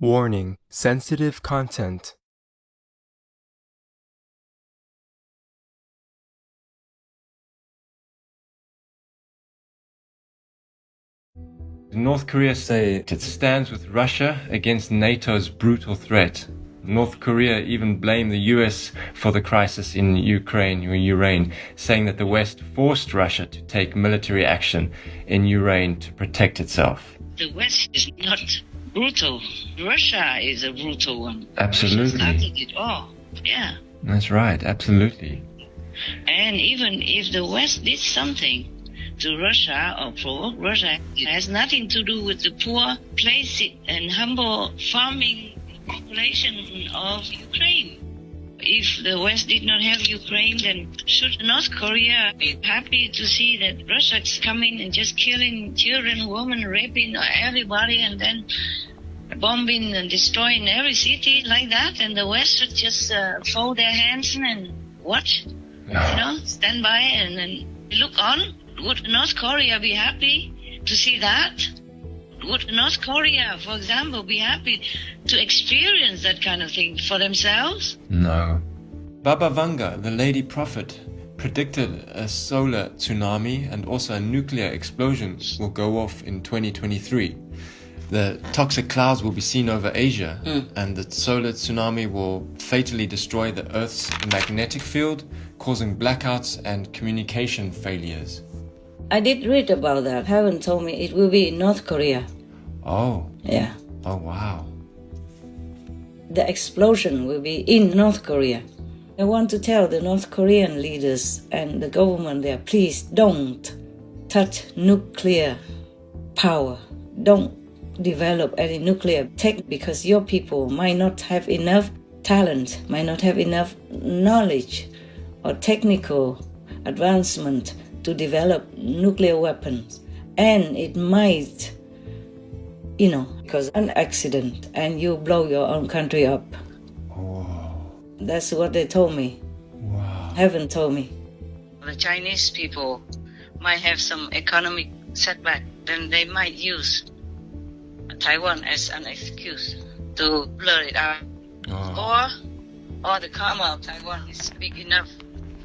Warning: sensitive content. North Korea say it stands with Russia against NATO's brutal threat. North Korea even blamed the US for the crisis in Ukraine, saying that the West forced Russia to take military action in Ukraine to protect itself. The West is not brutal. Russia is a brutal one. Absolutely. Russia started it all. Yeah. That's right, absolutely. And even if the West did something to Russia or provoke Russia, it has nothing to do with the poor, placid and humble farming population of Ukraine. If the West did not have Ukraine, then should North Korea be happy to see that Russia is coming and just killing children, women, raping everybody, and then bombing and destroying every city like that? And the West should just fold their hands and watch, stand by and then look on? Would North Korea be happy to see that? Would North Korea, for example, be happy to experience that kind of thing for themselves? No. Baba Vanga, the lady prophet, predicted a solar tsunami and also a nuclear explosion will go off in 2023. The toxic clouds will be seen over Asia, and the solar tsunami will fatally destroy the Earth's magnetic field, causing blackouts and communication failures. I did read about that. Heaven told me it will be in North Korea. Oh. Yeah. Oh, wow. The explosion will be in North Korea. I want to tell the North Korean leaders and the government there, please don't touch nuclear power. Don't develop any nuclear tech because your people might not have enough talent, might not have enough knowledge or technical advancement to develop nuclear weapons. And it might, cause an accident and you blow your own country up. Oh. That's what they told me. Wow. Heaven told me. The Chinese people might have some economic setback, then they might use Taiwan as an excuse to blur it out. Oh. Or the karma of Taiwan is big enough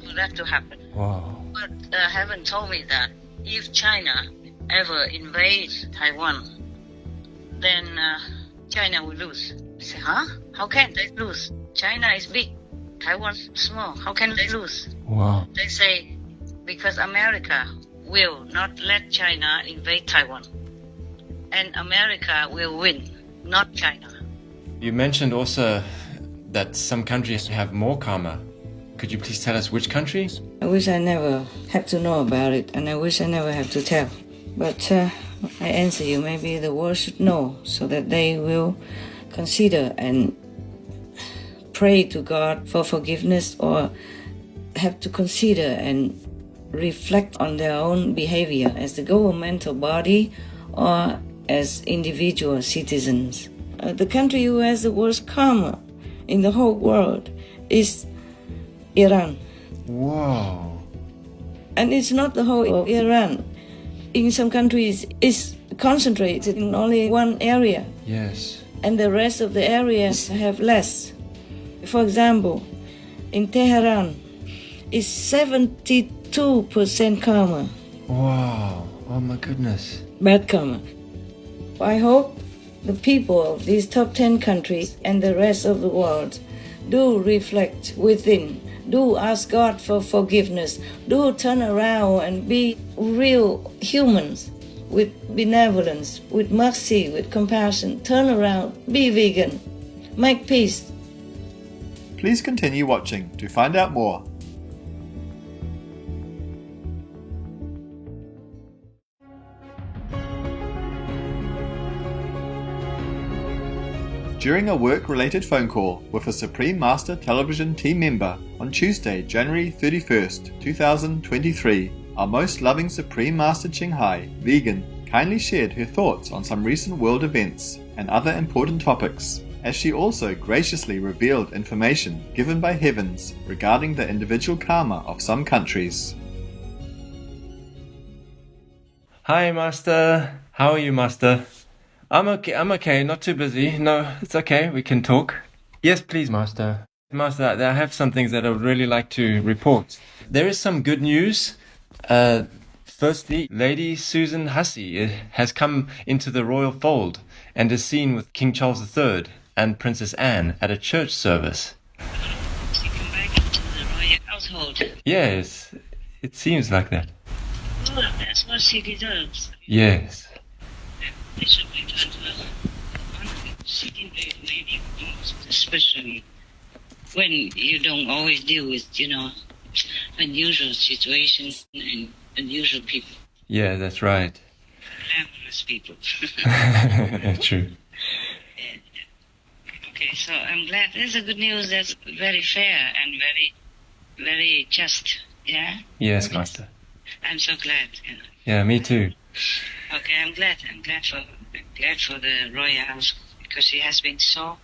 for that to happen. Wow. But Heaven told me that if China ever invades Taiwan, then China will lose. I say, huh? How can they lose? China is big, Taiwan's small. How can they lose? Wow. They say because America will not let China invade Taiwan. And America will win, not China. You mentioned also that some countries have more karma. Could you please tell us which countries? I wish I never had to know about it, and I wish I never have to tell. But I answer you, maybe the world should know so that they will consider and pray to God for forgiveness or have to consider and reflect on their own behavior as the governmental body or as individual citizens. The country who has the worst karma in the whole world is Iran. Whoa. And it's not the whole of Iran. In some countries, it's concentrated in only one area. Yes. And the rest of the areas have less. For example, in Tehran, it's 72% karma. Wow. Oh my goodness. Bad karma. I hope the people of these top 10 countries and the rest of the world do reflect within, do ask God for forgiveness, do turn around and be real humans with benevolence, with mercy, with compassion. Turn around, be vegan, make peace. Please continue watching to find out more. During a work-related phone call with a Supreme Master Television team member on Tuesday, January 31st, 2023, our most loving Supreme Master Ching Hai, vegan, kindly shared her thoughts on some recent world events and other important topics, as she also graciously revealed information given by Heavens regarding the individual karma of some countries. Hi, Master. How are you, Master? I'm okay. Not too busy. No, it's okay. We can talk. Yes, please, Master. Master, I have some things that I would really like to report. There is some good news. Firstly, Lady Susan Hussey has come into the royal fold and is seen with King Charles III and Princess Anne at a church service. She come back into the royal household. Yes, it seems like that. Good, that's what she deserves. Yes. They should be done to her. She can be maybe most, especially when you don't always deal with, unusual situations and unusual people, Yeah, that's right. glamorous people. True. Okay, so I'm glad. This is good news. That's very fair and very, very just. Yeah? Yes, Master. I'm so glad. Yeah, me too. Okay, I'm glad. I'm glad for the royal house because she has been so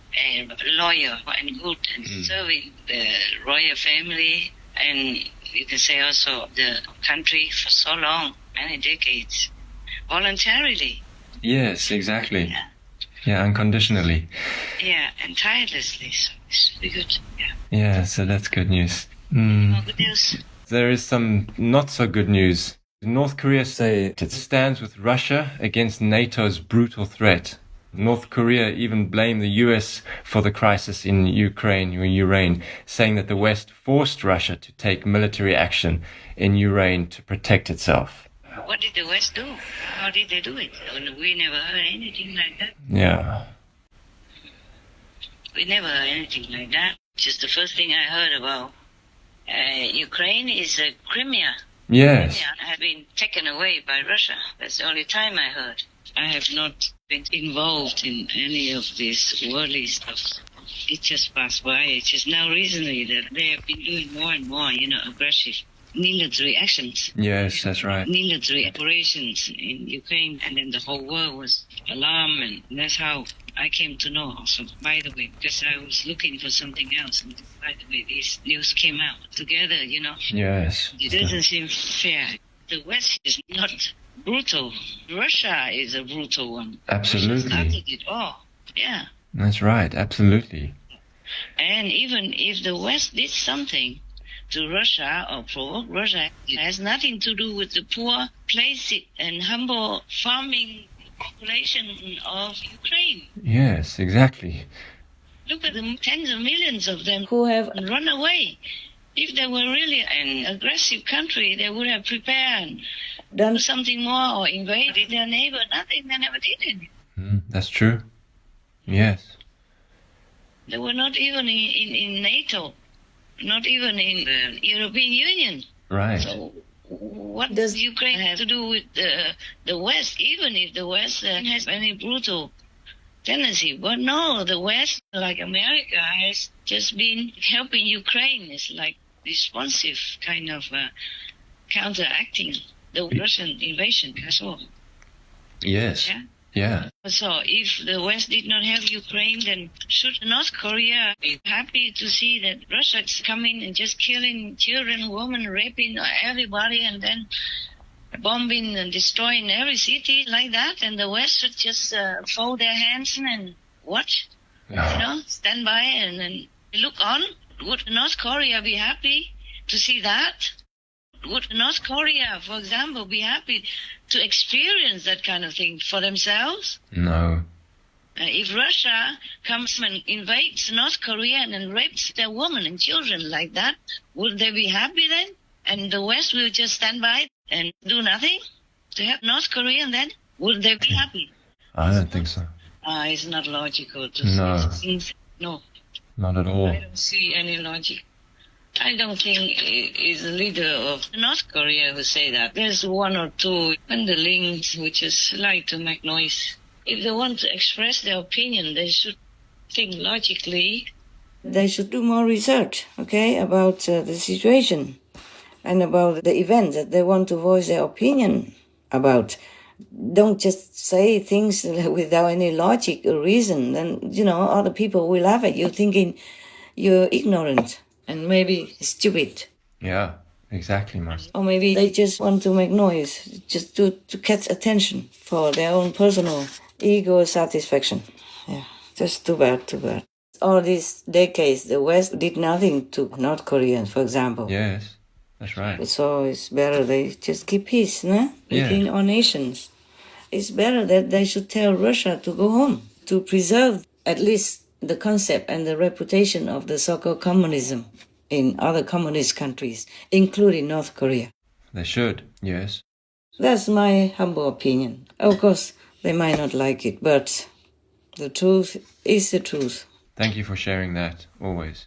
loyal and good and serving the royal family and you can say also the country for so long, many decades, voluntarily. Yes, exactly. Yeah, Yeah, unconditionally. yeah, and tirelessly. So it's really good. Yeah. Yeah, so that's good news. More good news. There is some not so good news. North Korea say it stands with Russia against NATO's brutal threat. North Korea even blamed the US for the crisis in Ukraine, saying that the West forced Russia to take military action in Ukraine to protect itself. What did the West do? How did they do it? We never heard anything like that. Yeah. We never heard anything like that. Just the first thing I heard about Ukraine is Crimea. Yes. Crimea had been taken away by Russia. That's the only time I heard. I have not been involved in any of this worldly stuff. It just passed by. It's just now recently that they have been doing more and more, aggressive military actions. Yes, that's right. Military operations in Ukraine, and then the whole world was alarmed, and that's how I came to know also, by the way, because I was looking for something else, and by the way, these news came out together, Yes. It doesn't seem fair. The West is not brutal. Russia is a brutal one. Absolutely. Russia started it all. Yeah. That's right, absolutely. And even if the West did something to Russia or provoke Russia, it has nothing to do with the poor, placid, and humble farming population of Ukraine. Yes, exactly. Look at the tens of millions of them Who have run away. If they were really an aggressive country, they would have prepared and done do something more or invaded their neighbor. Nothing, they never did it. That's true. Yes. They were not even in NATO, not even in the European Union. Right. So what does Ukraine have to do with the West, even if the West has any brutal tendency? But no, the West, like America, has just been helping Ukraine. It's like responsive kind of counteracting the Russian invasion. That's all. Yes. Yeah. Yeah. So if the West did not help Ukraine, then should North Korea be happy to see that Russia's coming and just killing children, women, raping everybody, and then bombing and destroying every city like that? And the West should just fold their hands and watch, stand by and look on? Would North Korea be happy to see that? Would North Korea, for example, be happy to experience that kind of thing for themselves? No. If Russia comes and invades North Korea and rapes their women and children like that, would they be happy then? And the West will just stand by and do nothing to help North Korea, and then would they be happy? I don't think so. It's not logical to No. see things. No, Not at all. I don't see any logic. I don't think it's the leader of North Korea who say that. There's one or two underlings who just like to make noise. If they want to express their opinion, they should think logically. they should do more research, okay, about the situation and about the events that they want to voice their opinion about. Don't just say things without any logic or reason. Then, other people will laugh at you thinking you're ignorant and maybe stupid. Yeah, exactly, Master. Or maybe they just want to make noise, just to catch attention for their own personal ego satisfaction. Yeah, just too bad, too bad. All these decades, the West did nothing to North Korea, for example. Yes, that's right. So it's better they just keep peace, no? Yeah. Between all nations. It's better that they should tell Russia to go home, to preserve at least the concept and the reputation of the so-called communism in other communist countries, including North Korea. They should, yes. That's my humble opinion. Of course, they might not like it, but the truth is the truth. Thank you for sharing that, always.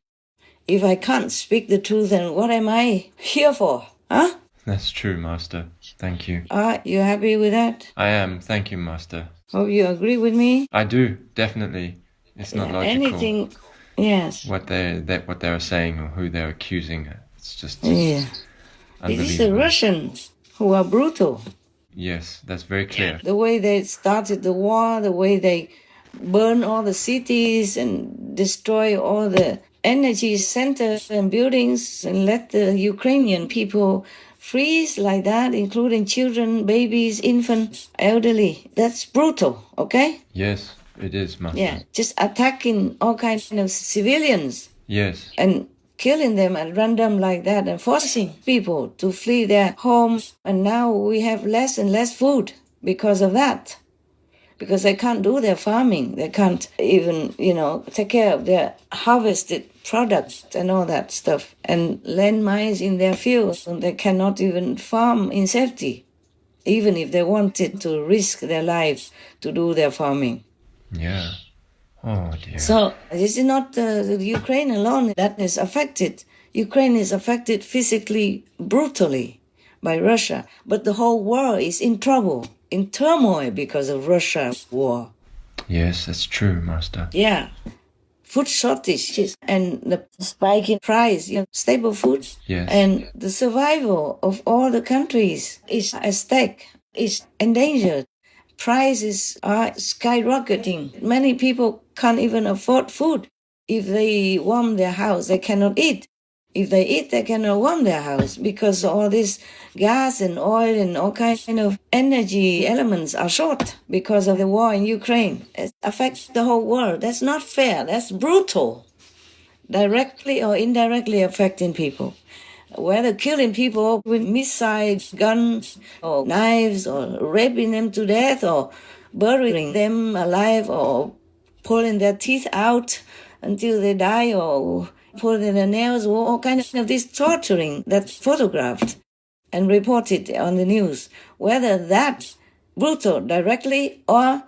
If I can't speak the truth, then what am I here for? Huh? That's true, Master. Thank you. Are you happy with that? I am. Thank you, Master. Hope you agree with me. I do, definitely. It's not logical. Anything, yes. What they're saying or who they're accusing. It's just Yeah. It is the unbelievable. Russians who are brutal. Yes, that's very clear. The way they started the war, the way they burn all the cities and destroy all the energy centers and buildings and let the Ukrainian people freeze like that, including children, babies, infants, elderly. That's brutal, okay? Yes, it is, Master. Yeah, just attacking all kinds of civilians Yes. and killing them at random like that and forcing people to flee their homes. And now we have less and less food because of that. Because they can't do their farming. They can't even, take care of their harvested products and all that stuff. And landmines in their fields. And they cannot even farm in safety, even if they wanted to risk their lives to do their farming. Yeah. Oh, dear. So this is not the Ukraine alone that is affected. Ukraine is affected physically, brutally by Russia. But the whole world is in trouble, in turmoil because of Russia's war. Yes, that's true, Master. Yeah. Food shortages and the spike in price, stable food. Yes. And the survival of all the countries is at stake, is endangered. Prices are skyrocketing. Many people can't even afford food. If they warm their house, they cannot eat. If they eat, they cannot warm their house because all this gas and oil and all kinds of energy elements are short because of the war in Ukraine. It affects the whole world. That's not fair. That's brutal. Directly or indirectly affecting people. Whether killing people with missiles, guns, or knives, or raping them to death, or burying them alive, or pulling their teeth out until they die, or pulling their nails, or all kinds of this torturing that's photographed and reported on the news. Whether that's brutal directly or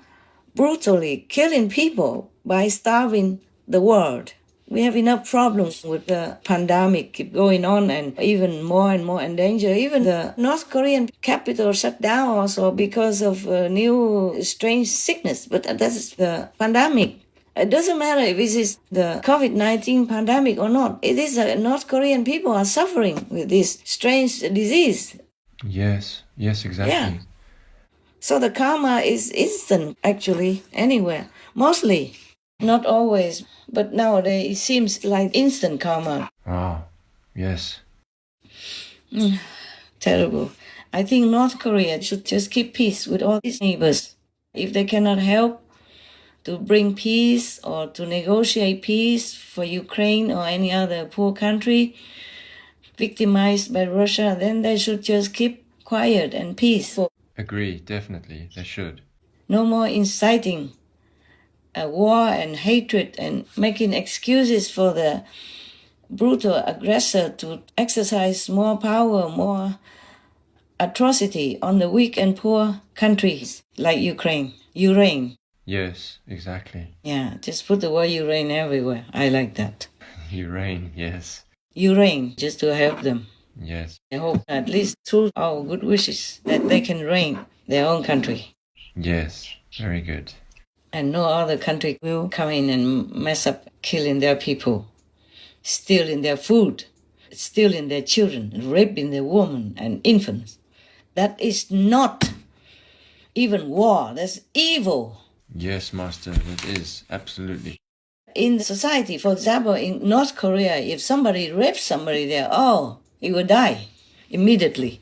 brutally killing people by starving the world. We have enough problems with the pandemic keep going on and even more in danger. Even the North Korean capital shut down also because of a new strange sickness. But that's the pandemic. It doesn't matter if this is the COVID-19 pandemic or not. It is North Korean people are suffering with this strange disease. Yes, exactly. Yeah. So the karma is instant actually anywhere. Mostly. Not always, but nowadays it seems like instant karma. Oh, yes. Terrible. I think North Korea should just keep peace with all its neighbors. If they cannot help to bring peace or to negotiate peace for Ukraine or any other poor country victimized by Russia, then they should just keep quiet and peaceful. Agree, definitely. They should. No more inciting war and hatred and making excuses for the brutal aggressor to exercise more power, more atrocity on the weak and poor countries like Ukraine. Yes, exactly. Yeah, just put the word Ukraine everywhere. I like that. Ukraine, yes. Ukraine, just to help them. Yes. I hope at least through our good wishes that they can reign their own country. Yes, very good. And no other country will come in and mess up, killing their people, stealing their food, stealing their children, raping their women and infants. That is not even war. That's evil. Yes, Master, that is, absolutely. In society, for example, in North Korea, if somebody rapes somebody there, he will die immediately.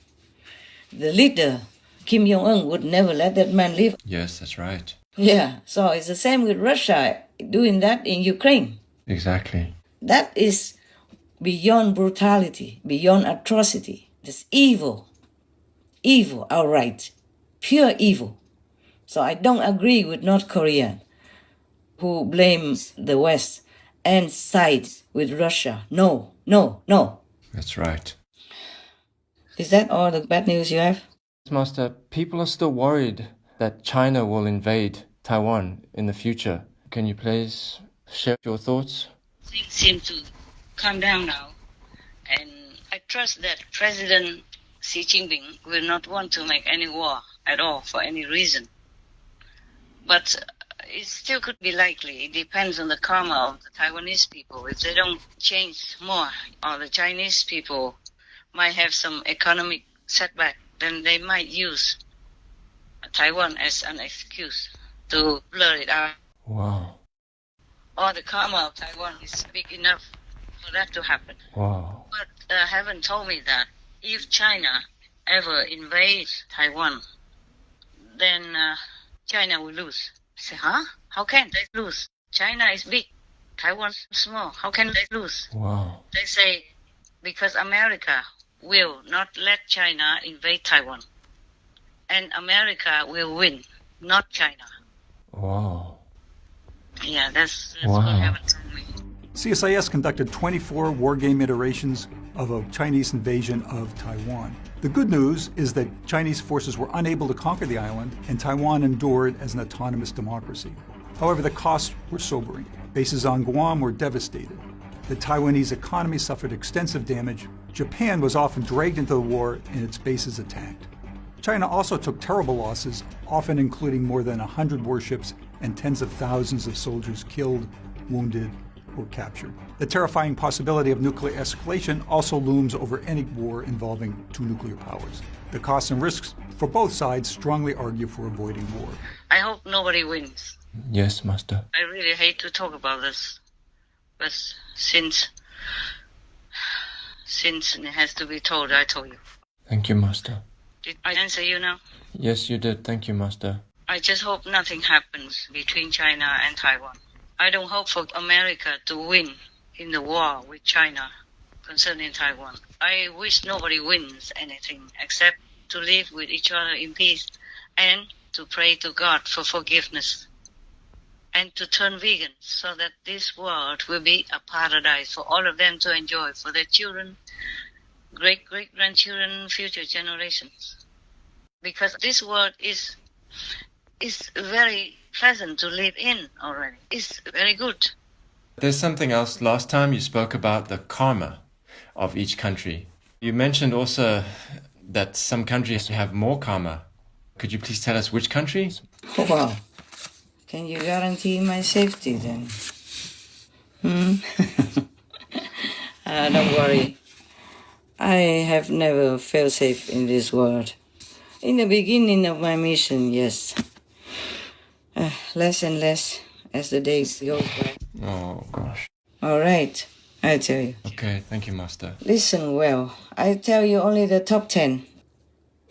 The leader, Kim Jong-un, would never let that man live. Yes, that's right. Yeah, so it's the same with Russia doing that in Ukraine. Exactly. That is beyond brutality, beyond atrocity. It's evil. Evil, outright. Pure evil. So I don't agree with North Korea, who blames the West and sides with Russia. No, no, no. That's right. Is that all the bad news you have? Master, people are still worried that China will invade Taiwan in the future. Can you please share your thoughts? Things seem to calm down now. And I trust that President Xi Jinping will not want to make any war at all for any reason. But it still could be likely. It depends on the karma of the Taiwanese people. If they don't change more, or the Chinese people might have some economic setback, then they might use Taiwan as an excuse to blur it out. Wow. Or the karma of Taiwan is big enough for that to happen. Wow. But haven't told me that if China ever invades Taiwan, then China will lose. I say, huh? How can they lose? China is big. Taiwan is small. How can they lose? Wow. They say because America will not let China invade Taiwan. And America will win, not China. Wow. Yeah, that's Wow. what haven't told me. CSIS conducted 24 wargame iterations of a Chinese invasion of Taiwan. The good news is that Chinese forces were unable to conquer the island, and Taiwan endured as an autonomous democracy. However, the costs were sobering. Bases on Guam were devastated. The Taiwanese economy suffered extensive damage. Japan was often dragged into the war and its bases attacked. China also took terrible losses, often including more than 100 warships and tens of thousands of soldiers killed, wounded, or captured. The terrifying possibility of nuclear escalation also looms over any war involving two nuclear powers. The costs and risks for both sides strongly argue for avoiding war. I hope nobody wins. Yes, Master. I really hate to talk about this, but since it has to be told, I told you. Thank you, Master. Did I answer you now? Yes, you did. Thank you, Master. I just hope nothing happens between China and Taiwan. I don't hope for America to win in the war with China concerning Taiwan. I wish nobody wins anything except to live with each other in peace and to pray to God for forgiveness and to turn vegan so that this world will be a paradise for all of them to enjoy, for their children, great-great-grandchildren, future generations. Because this world is very pleasant to live in already. It's very good. There's something else. Last time you spoke about the karma of each country. You mentioned also that some countries have more karma. Could you please tell us which countries? Oh, wow. Can you guarantee my safety then? Don't worry. I have never felt safe in this world. In the beginning of my mission, yes. Less and less as the days go by. Oh, gosh. All right, I tell you. Okay, thank you, Master. Listen well. I tell you only the top 10.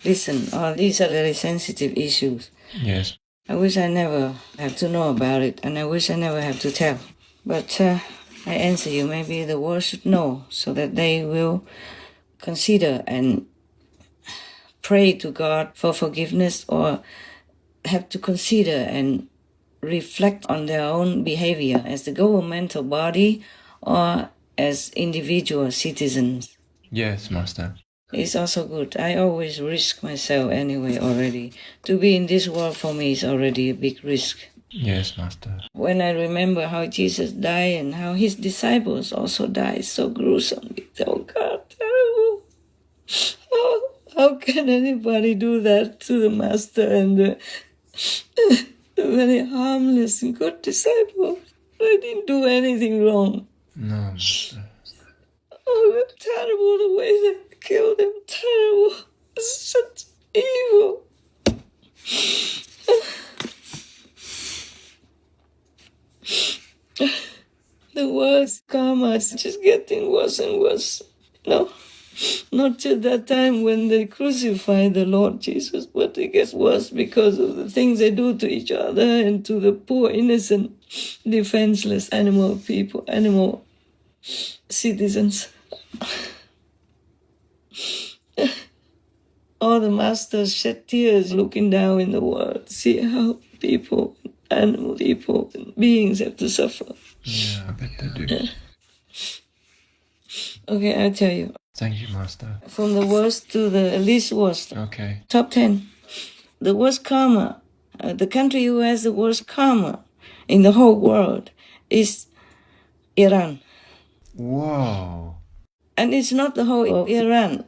Listen, these are very sensitive issues. Yes. I wish I never have to know about it, and I wish I never have to tell. But I answer you, maybe the world should know so that they will consider and pray to God for forgiveness, or have to consider and reflect on their own behavior as the governmental body or as individual citizens. Yes, Master. It's also good. I always risk myself anyway already. To be in this world for me is already a big risk. Yes, Master. When I remember how Jesus died and how his disciples also died so gruesomely, oh God, terrible. Oh, how can anybody do that to the Master and the very harmless and good disciples? They didn't do anything wrong. No, Master. Oh, terrible the way they killed him. Terrible. Such evil. The worst karma is just getting worse and worse. No, Not just that time when they crucify the Lord Jesus, but it gets worse because of the things they do to each other and to the poor, innocent, defenseless animal people, animal citizens. All the masters shed tears looking down in the world, see how people, animal people, beings have to suffer. Yeah, I bet they do. Okay, I'll tell you. Thank you, Master. From the worst to the least worst. Okay. Top 10. The worst karma, the country who has the worst karma in the whole world is Iran. Whoa. And it's not the whole of Iran.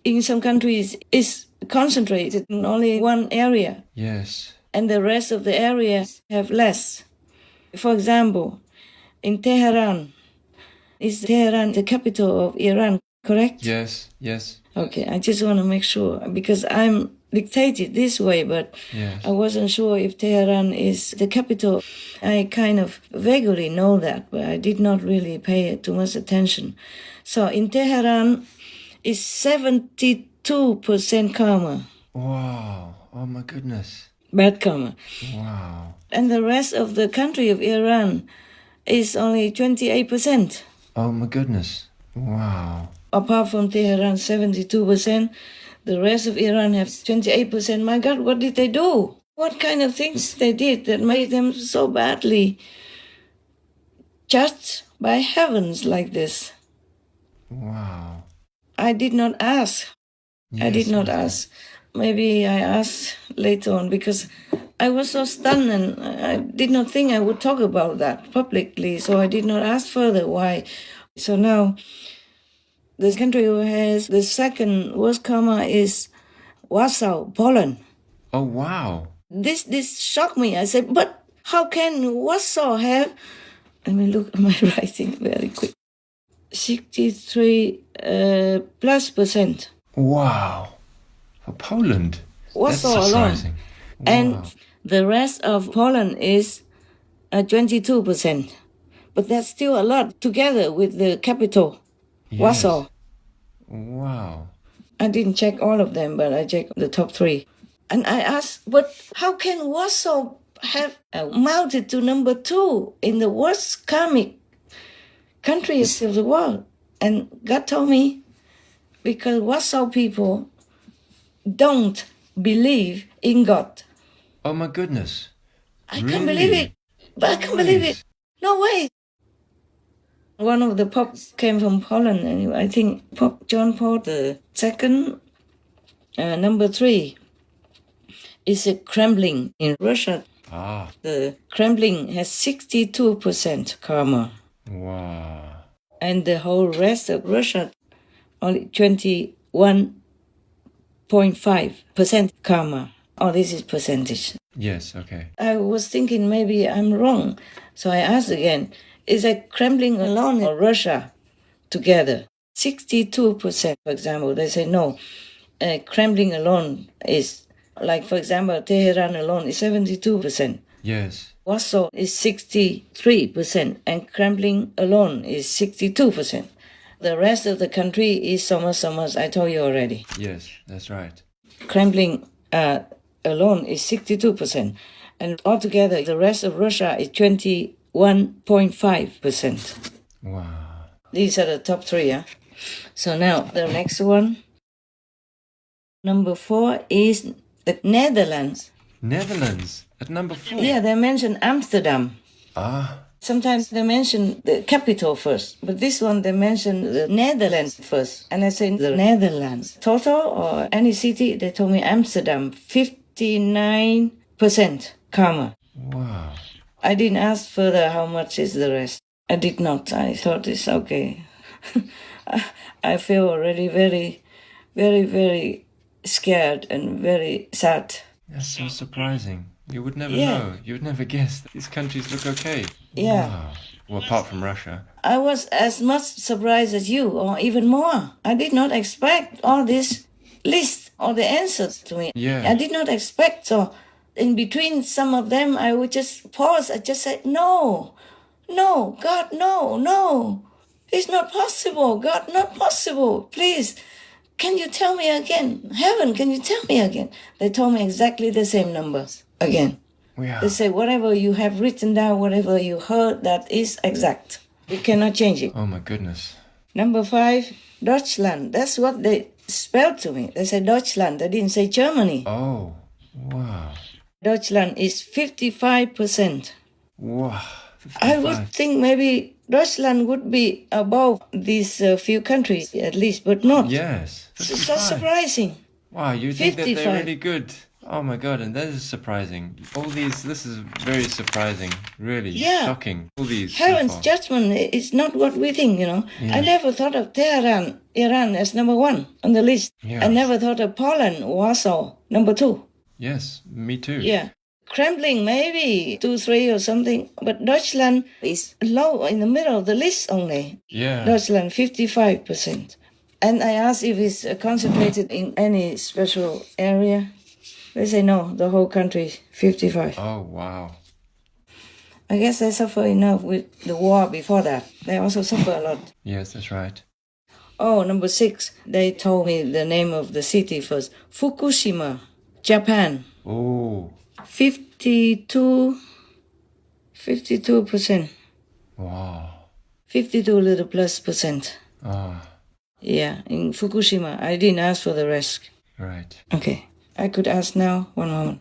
In some countries, it's concentrated in only one area, Yes. and the rest of the areas have less. For example, in Tehran, is Tehran the capital of Iran, correct? Yes. Yes. Okay, I just want to make sure, because I'm dictated this way, but Yes. I wasn't sure if Tehran is the capital. I kind of vaguely know that, but I did not really pay too much attention. So in Tehran, it's 72% karma, Wow. Oh my goodness. bad karma. Wow. And the rest of the country of Iran is only 28%. Oh my goodness. Wow. Apart from Tehran, 72%. The rest of Iran have 28%. My God, what did they do? What kind of things they did that made them so badly judged by heavens like this? Wow. I did not ask. I did Yes, not Master. ask. Maybe I asked later on because I was so stunned and I did not think I would talk about that publicly. So I did not ask further why. So now, the country who has the second worst karma is Warsaw, Poland. Oh wow. This shocked me. I said, but how can Warsaw have... Let me look at my writing very quick. 63 plus percent. Wow. For Poland. Warsaw That's alone. surprising. And Wow. the rest of Poland is 22%. But that's still a lot together with the capital, Yes. Warsaw. Wow. I didn't check all of them, but I checked the top 3. And I asked, but how can Warsaw have mounted to number 2 in the worst karmic countries of the world? And God told me, because Warsaw people don't believe in God. Oh my goodness. I can't believe it. But I can't believe it. No way. One of the popes came from Poland, and I think Pope John Paul II, number 3, is a Kremlin in Russia. Ah. The Kremlin has 62% karma, Wow. and the whole rest of Russia only 21.5% karma. Oh, this is percentage. Yes, okay. I was thinking maybe I'm wrong, so I asked again, is that Kremlin alone or Russia together? 62%, for example. They say no, Kremlin alone is, like, for example, Tehran alone is 72%. Yes. Warsaw is 63%, and Kremlin alone is 62%. The rest of the country is so much, I told you already. Yes, that's right. Kremlin alone is 62%. And altogether, the rest of Russia is 21.5%. Wow. These are the top 3, yeah? So now, the next one. Number 4 is the Netherlands. Netherlands at number 4. Yeah, they mention Amsterdam. Ah. Sometimes they mention the capital first, but this one they mention the Netherlands first. And I say the Netherlands. Total or any city, they told me Amsterdam, 59% karma. Wow. I didn't ask further how much is the rest. I did not. I thought it's okay. I feel already very, very, very scared and very sad. That's so surprising. You would never Yeah. know. You would never guess that these countries look okay. Yeah. Wow. Well, apart from Russia. I was as much surprised as you, or even more. I did not expect all this list or the answers to me. Yeah. I did not expect. So in between some of them, I would just pause. I just said, no, God, no. It's not possible. God, not possible. Please, can you tell me again? Heaven, can you tell me again? They told me exactly the same numbers again. Wow. They say whatever you have written down, whatever you heard, that is exact. We cannot change it. Oh my goodness. Number 5, Deutschland. That's what they spelled to me. They said Deutschland. They didn't say Germany. Oh, wow. Deutschland is 55%. Wow. I 55. would think maybe Deutschland would be above these few countries at least, but not. Yes. So 55. surprising. Wow, you think that 55. they're really good. Oh my god, and that is surprising. This is very surprising. Really Yeah. shocking. All these. so Heaven's far. judgment is not what we think, you know. Yeah. I never thought of Tehran, Iran as number 1 on the list. Yeah. I never thought of Poland, Warsaw, number 2. Yes, me too. Yeah. Kremlin, maybe 2, 3 or something. But Deutschland is low in the middle of the list only. Yeah. Deutschland, 55%. And I asked if it's concentrated in any special area. They say no, the whole country, 55. Oh wow. I guess they suffer enough with the war before that. They also suffer a lot. Yes, that's right. Oh, number 6, they told me the name of the city first. Fukushima, Japan, Oh. 52%. Wow. 52 little plus percent. Oh. Yeah, in Fukushima. I didn't ask for the rest. Right. Okay, I could ask now. One moment.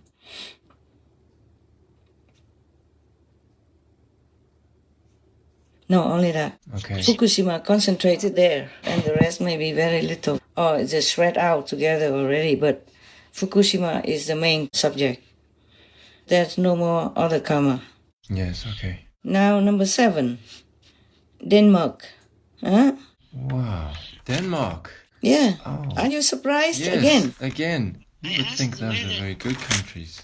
No, only that. Okay. Fukushima concentrated there, and the rest may be very little. Or it's just spread out together already, but Fukushima is the main subject. There's no more other karma. Yes, okay. Now, number 7, Denmark. Huh? Wow. Denmark. Yeah. Oh. Are you surprised Yes, again? again. You I would asked think those are whether- very good countries.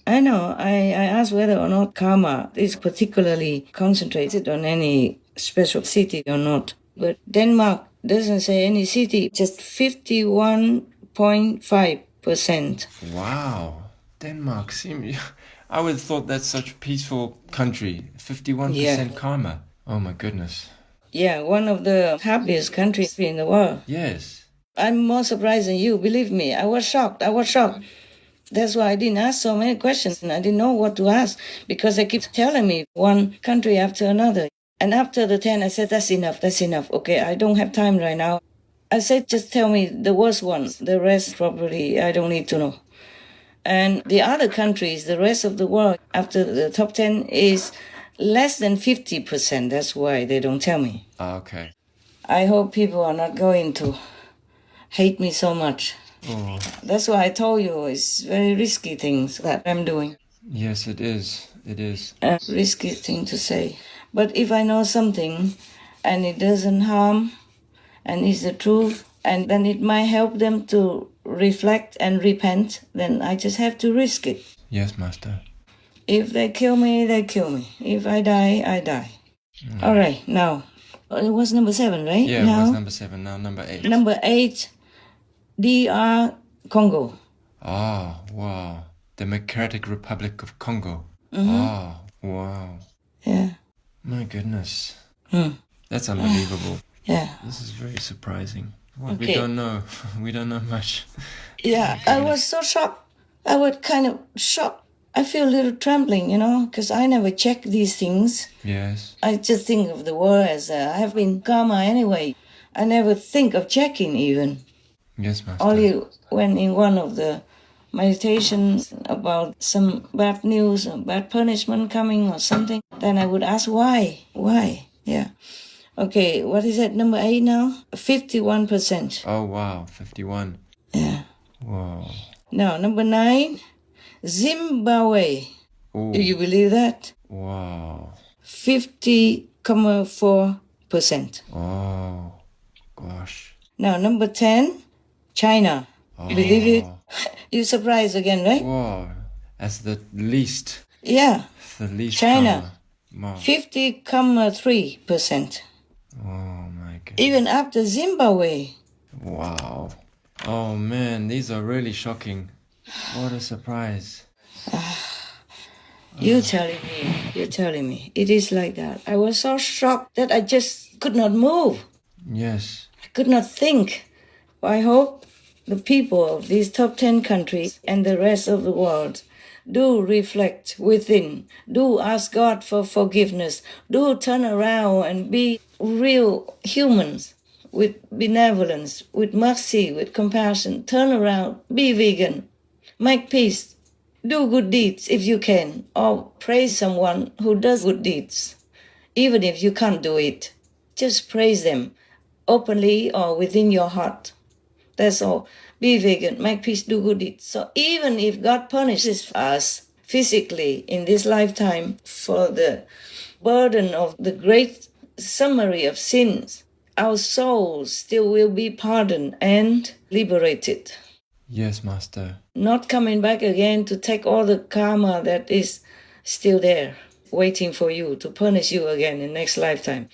I know. I asked whether or not karma is particularly concentrated on any special city or not. But Denmark doesn't say any city, just 51.5%. Wow. Denmark seems... I would have thought that's such a peaceful country. 51% karma. Oh my goodness. Yeah, one of the happiest countries in the world. Yes. I'm more surprised than you, believe me. I was shocked. That's why I didn't ask so many questions, and I didn't know what to ask, because they keep telling me one country after another. And after the 10, I said, that's enough. Okay, I don't have time right now. I said, just tell me the worst ones. The rest probably I don't need to know. And the other countries, the rest of the world, after the top 10 is less than 50%. That's why they don't tell me. Okay. I hope people are not going to hate me so much. Oh. That's why I told you it's very risky things that I'm doing. Yes, it is. It is. A risky thing to say. But if I know something and it doesn't harm and is the truth, and then it might help them to reflect and repent, then I just have to risk it. Yes, Master. If they kill me, they kill me. If I die, I die. All right, now, it was number 7, right? Yeah, now, it was number 7, now number 8. Number 8, DR Congo. Oh, wow. Democratic Republic of Congo. Oh, wow. Yeah. My goodness. Hmm. That's unbelievable. Yeah. This is very surprising. What we Okay. don't know. We don't know much. Yeah, I was so shocked. I was kind of shocked. I feel a little trembling, because I never check these things. Yes. I just think of the world as I have been karma anyway. I never think of checking even. Yes, Master. Only when in one of the meditations about some bad news or bad punishment coming or something, then I would ask why? Why? Yeah. Okay, what is it, number 8 now? 51%. Oh, wow. 51. Yeah. Whoa. Now, number 9, Zimbabwe. Oh, Do you believe that? wow. 50.4%. Oh, gosh. Now, number 10, China. You believe it? You're surprised again, right? Whoa. That's the least. Yeah, The least. China. Wow. 50.3%. Oh, my goodness. Even after Zimbabwe. Wow. Oh, man. These are really shocking. What a surprise. You're telling me. It is like that. I was so shocked that I just could not move. Yes. I could not think. I hope the people of these top 10 countries and the rest of the world do reflect within, do ask God for forgiveness, do turn around and be real humans with benevolence, with mercy, with compassion. Turn around, be vegan, make peace, do good deeds if you can, or praise someone who does good deeds. Even if you can't do it, just praise them openly or within your heart. That's all. Be vegan, make peace, do good deeds. So even if God punishes us physically in this lifetime for the burden of the great summary of sins, our souls still will be pardoned and liberated. Yes, Master. Not coming back again to take all the karma that is still there, waiting for you to punish you again in next lifetime.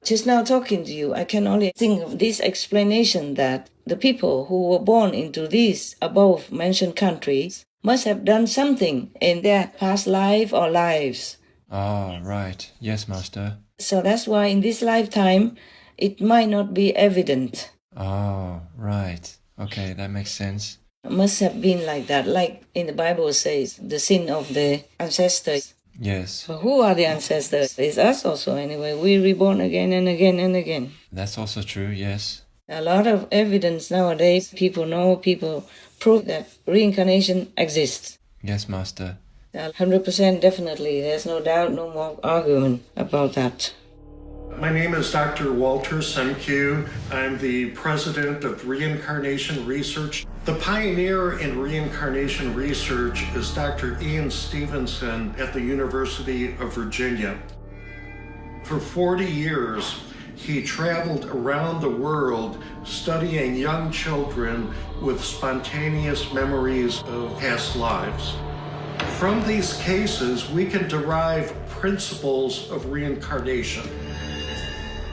Just now talking to you, I can only think of this explanation that the people who were born into these above mentioned countries must have done something in their past life or lives. Ah, right. Yes, Master. So that's why in this lifetime, it might not be evident. Oh, right. Okay, that makes sense. It must have been like that, like in the Bible says, the sin of the ancestors. Yes. So who are the ancestors? It's us also anyway. We're reborn again and again and again. That's also true, yes. A lot of evidence nowadays, people know, people prove that reincarnation exists. Yes, Master. 100% definitely. There's no doubt, no more argument about that. My name is Dr. Walter Semke. I'm the president of Reincarnation Research. The pioneer in reincarnation research is Dr. Ian Stevenson at the University of Virginia. For 40 years, he traveled around the world studying young children with spontaneous memories of past lives. From these cases, we can derive principles of reincarnation.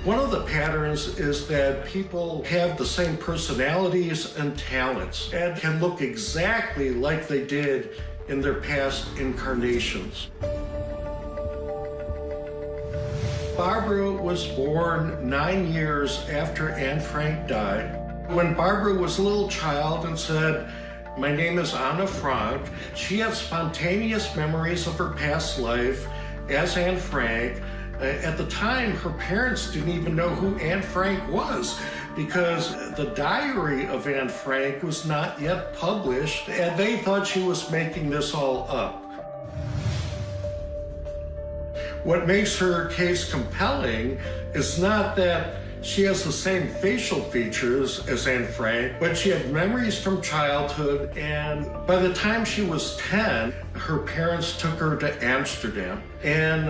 One of the patterns is that people have the same personalities and talents and can look exactly like they did in their past incarnations. Barbara was born 9 years after Anne Frank died. When Barbara was a little child and said, "My name is Anna Frank," she had spontaneous memories of her past life as Anne Frank. At the time, her parents didn't even know who Anne Frank was because the diary of Anne Frank was not yet published, and they thought she was making this all up. What makes her case compelling is not that she has the same facial features as Anne Frank, but she had memories from childhood, and by the time she was 10, her parents took her to Amsterdam, and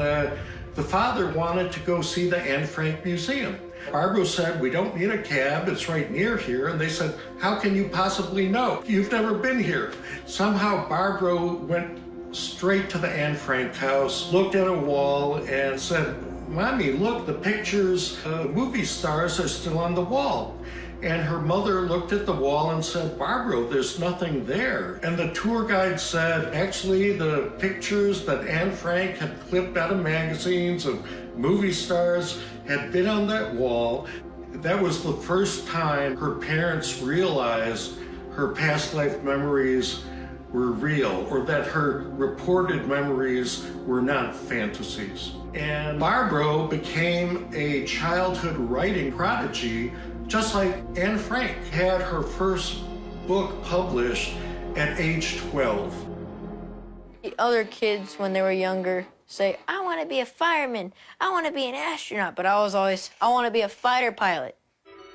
the father wanted to go see the Anne Frank Museum. Barbara said, "We don't need a cab, it's right near here." And they said, "How can you possibly know? You've never been here." Somehow Barbara went straight to the Anne Frank house, looked at a wall and said, "Mommy, look, the pictures of movie stars are still on the wall." And her mother looked at the wall and said, "Barbara, there's nothing there." And the tour guide said, actually, the pictures that Anne Frank had clipped out of magazines of movie stars had been on that wall. That was the first time her parents realized her past life memories were real, or that her reported memories were not fantasies. And Barbara became a childhood writing prodigy, just like Anne Frank had her first book published at age 12. The other kids, when they were younger, say, "I want to be a fireman, I want to be an astronaut," but I was always, "I want to be a fighter pilot."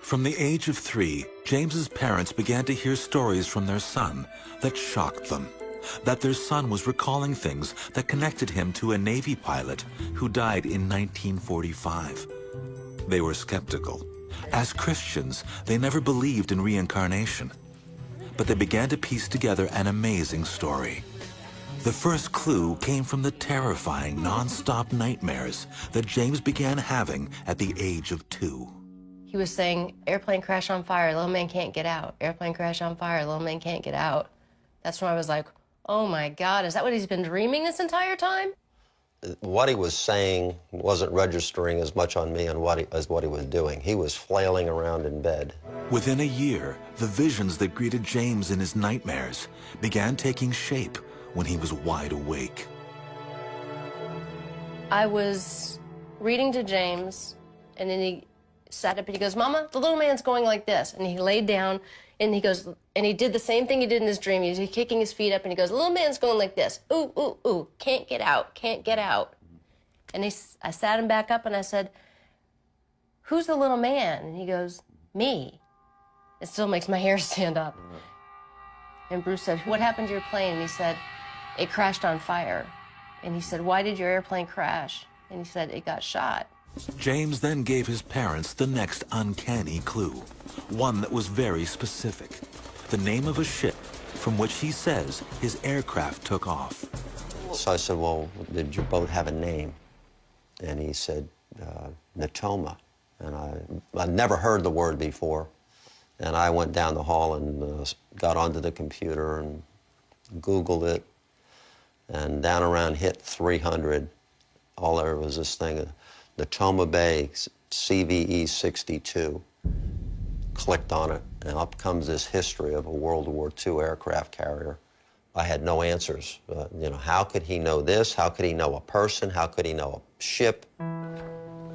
From the age of 3, James's parents began to hear stories from their son that shocked them. That their son was recalling things that connected him to a Navy pilot who died in 1945. They were skeptical. As Christians, they never believed in reincarnation. But they began to piece together an amazing story. The first clue came from the terrifying, non-stop nightmares that James began having at the age of 2. He was saying, "Airplane crash on fire, little man can't get out. Airplane crash on fire, little man can't get out." That's when I was like, Oh my God, is that what he's been dreaming this entire time? What he was saying wasn't registering as much on me as what he was doing. He was flailing around in bed. Within a year, the visions that greeted James in his nightmares began taking shape when he was wide awake. I was reading to James, and then he sat up and he goes, Mama, the little man's going like this. And he laid down, and he goes, and he did the same thing he did in his dream. He was kicking his feet up, and he goes, the little man's going like this. Ooh, ooh, ooh, can't get out, can't get out. And I sat him back up, and I said, who's the little man? And he goes, me. It still makes my hair stand up. And Bruce said, what happened to your plane? And he said, it crashed on fire. And he said, why did your airplane crash? And he said, it got shot. James then gave his parents the next uncanny clue, one that was very specific, the name of a ship from which he says his aircraft took off. So I said, well, did your boat have a name? And he said, Natoma. And I'd never heard the word before. And I went down the hall and got onto the computer and Googled it. And down around hit 300, all there was this thing, Natoma Bay CVE 62. Clicked on it, and up comes this history of a World War II aircraft carrier. I had no answers. How could he know this? How could he know a person? How could he know a ship?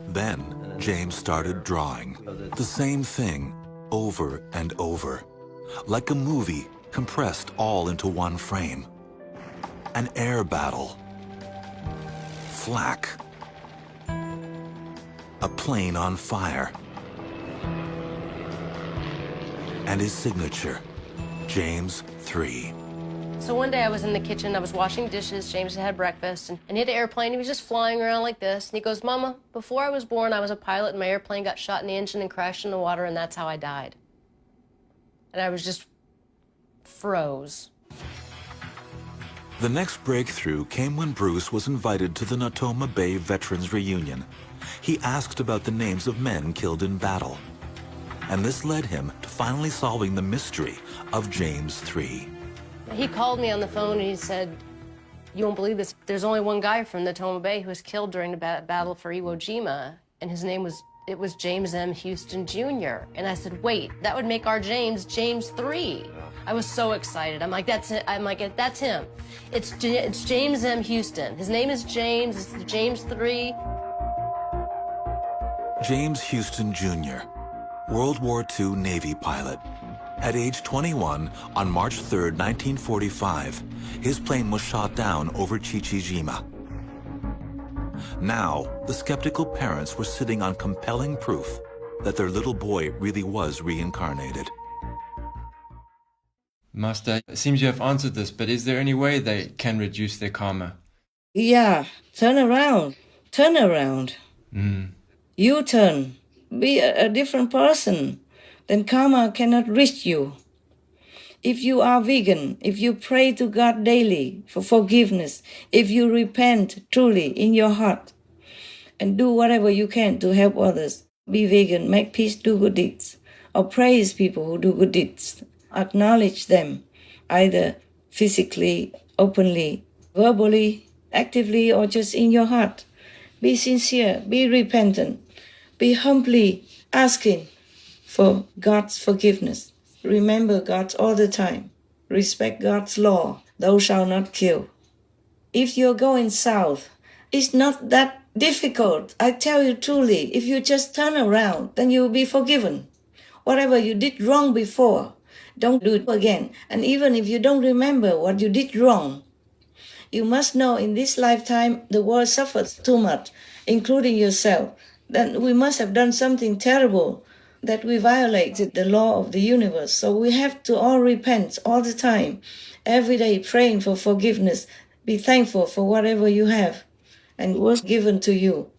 Then James started drawing the same thing over and over, like a movie compressed all into one frame. An air battle, flak, a plane on fire, and his signature, James 3. So one day I was in the kitchen, I was washing dishes, James had breakfast, and he had an airplane, he was just flying around like this, and he goes, Mama, before I was born, I was a pilot, and my airplane got shot in the engine and crashed in the water, and that's how I died. And I was just froze. The next breakthrough came when Bruce was invited to the Natoma Bay Veterans Reunion. He asked about the names of men killed in battle. And this led him to finally solving the mystery of James 3. He called me on the phone and he said, you won't believe this, there's only one guy from Natoma Bay who was killed during the battle for Iwo Jima, and his name was James M. Houston Jr. And I said, wait, that would make our James 3. I was so excited. I'm like, that's him. It's James M. Houston. His name is James, it's the James 3. James Houston Jr., World War II Navy pilot. At age 21, on March 3, 1945, his plane was shot down over Chichijima. Now, the skeptical parents were sitting on compelling proof that their little boy really was reincarnated. Master, it seems you have answered this, but is there any way they can reduce their karma? Yeah, turn around. Turn around. You turn. Be a different person. Then karma cannot reach you. If you are vegan, if you pray to God daily for forgiveness, if you repent truly in your heart, and do whatever you can to help others, be vegan, make peace, do good deeds, or praise people who do good deeds, acknowledge them, either physically, openly, verbally, actively, or just in your heart. Be sincere, be repentant, be humbly asking for God's forgiveness. Remember God all the time. Respect God's law. Thou shalt not kill. If you're going south, it's not that difficult. I tell you truly, if you just turn around, then you'll be forgiven. Whatever you did wrong before, don't do it again. And even if you don't remember what you did wrong, you must know in this lifetime the world suffers too much, including yourself. Then we must have done something terrible, that we violated the law of the universe. So we have to all repent all the time, every day praying for forgiveness. Be thankful for whatever you have and was given to you.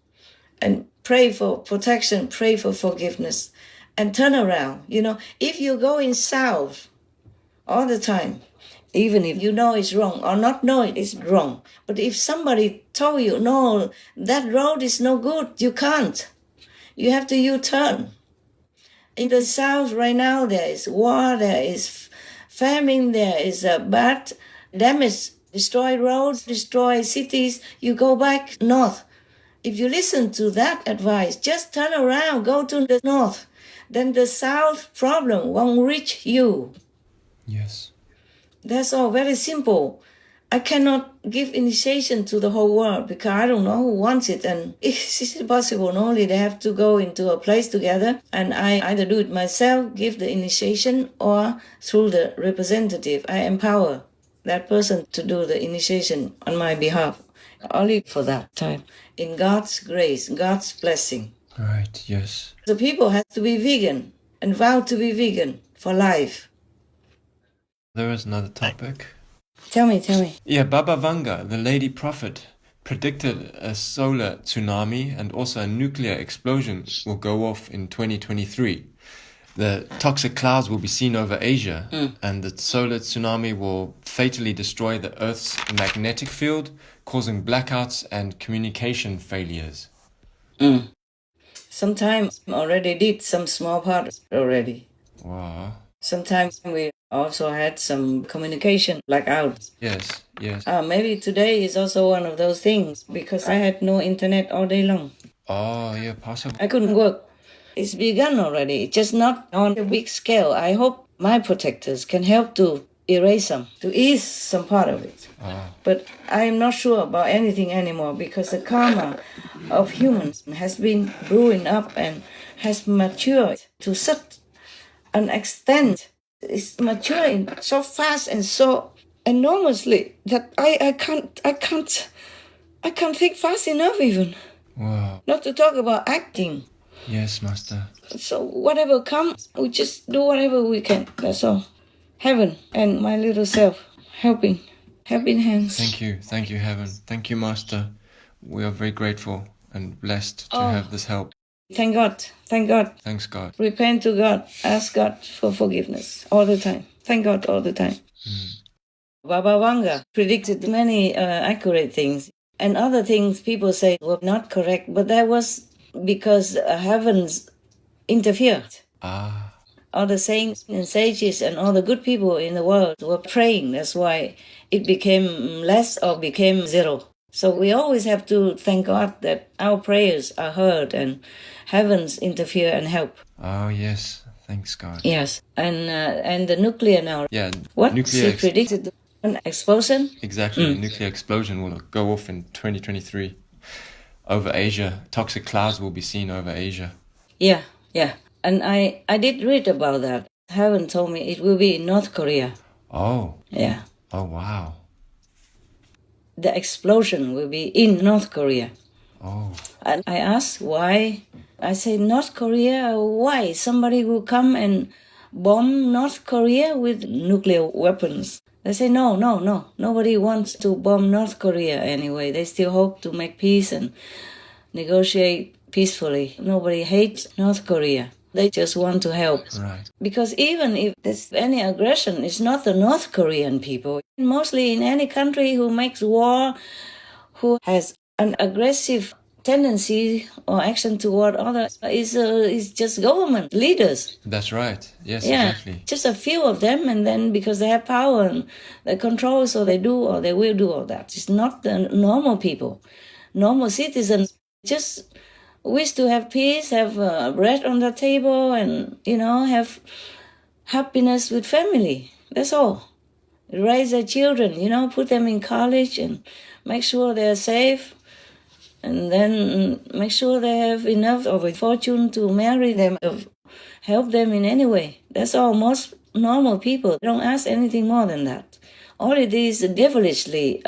And pray for protection, pray for forgiveness. And turn around. If you're going south all the time, even if you know it's wrong or not know it's wrong, but if somebody told you, no, that road is no good, you can't. You have to U-turn. In the south right now, there is war, there is famine, there is bad damage, destroy roads, destroy cities, you go back north. If you listen to that advice, just turn around, go to the north. Then the south problem won't reach you. Yes. That's all, very simple. I cannot give initiation to the whole world because I don't know who wants it, and it's impossible. Only they have to go into a place together, and I either do it myself, give the initiation, or through the representative, I empower that person to do the initiation on my behalf. Only for that time. In God's grace, God's blessing. Right, yes. The people have to be vegan and vow to be vegan for life. There is another topic. Tell me. Yeah, Baba Vanga, the lady prophet, predicted a solar tsunami and also a nuclear explosion will go off in 2023. The toxic clouds will be seen over Asia, and the solar tsunami will fatally destroy the Earth's magnetic field, causing blackouts and communication failures. Sometimes already did some small part already. Wow. Sometimes we also had some communication blackout. Yes. Maybe today is also one of those things because I had no internet all day long. Oh, yeah, possible. I couldn't work. It's begun already, just not on a big scale. I hope my protectors can help to erase some, to ease some part of it. But I am not sure about anything anymore because the karma of humans has been brewing up and has matured to such an extent. It's maturing so fast and so enormously that I can't think fast enough even. Wow. Not to talk about acting. Yes, Master. So whatever comes, we just do whatever we can. That's all. Heaven and my little self helping hands. Thank you, Heaven. Thank you, Master. We are very grateful and blessed to have this help. Thank God. Thanks, God. Repent to God. Ask God for forgiveness all the time. Thank God all the time. Baba Vanga predicted many accurate things. And other things people say were not correct. But that was because heavens interfered. All the saints and sages and all the good people in the world were praying. That's why it became less or became zero. So we always have to thank God that our prayers are heard and heavens interfere and help. Oh, yes. Thanks, God. Yes. And the nuclear now. Yeah. What nuclear she predicted? An explosion? Exactly. A nuclear explosion will go off in 2023 over Asia. Toxic clouds will be seen over Asia. Yeah. And I did read about that. Heaven told me it will be in North Korea. Oh. Yeah. Oh, wow. The explosion will be in North Korea. Oh. And I asked why. I said, North Korea, why? Somebody will come and bomb North Korea with nuclear weapons. They say, no. Nobody wants to bomb North Korea anyway. They still hope to make peace and negotiate peacefully. Nobody hates North Korea. They just want to help. Right. Because even if there's any aggression, it's not the North Korean people. Mostly in any country who makes war, who has an aggressive tendency or action toward others, is just government leaders. That's right. Yes, Yeah, exactly. just a few of them, and then because they have power and they control, so they do or they will do all that. It's not the normal people, normal citizens. Just wish to have peace, have bread on the table, and have happiness with family. That's all. Raise their children, put them in college and make sure they're safe. And then make sure they have enough of a fortune to marry them, help them in any way. That's all. Most normal people don't ask anything more than that. Only these devilishly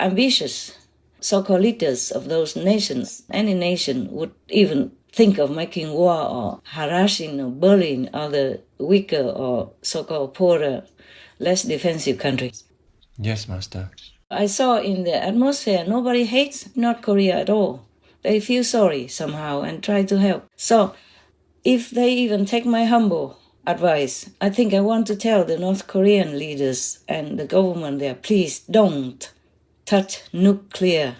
ambitious so-called leaders of those nations, any nation would even think of making war or harassing or bullying other weaker or so-called poorer, less defensive countries. Yes, Master. I saw in the atmosphere, nobody hates North Korea at all. They feel sorry somehow and try to help. So if they even take my humble advice, I think I want to tell the North Korean leaders and the government there, please don't touch nuclear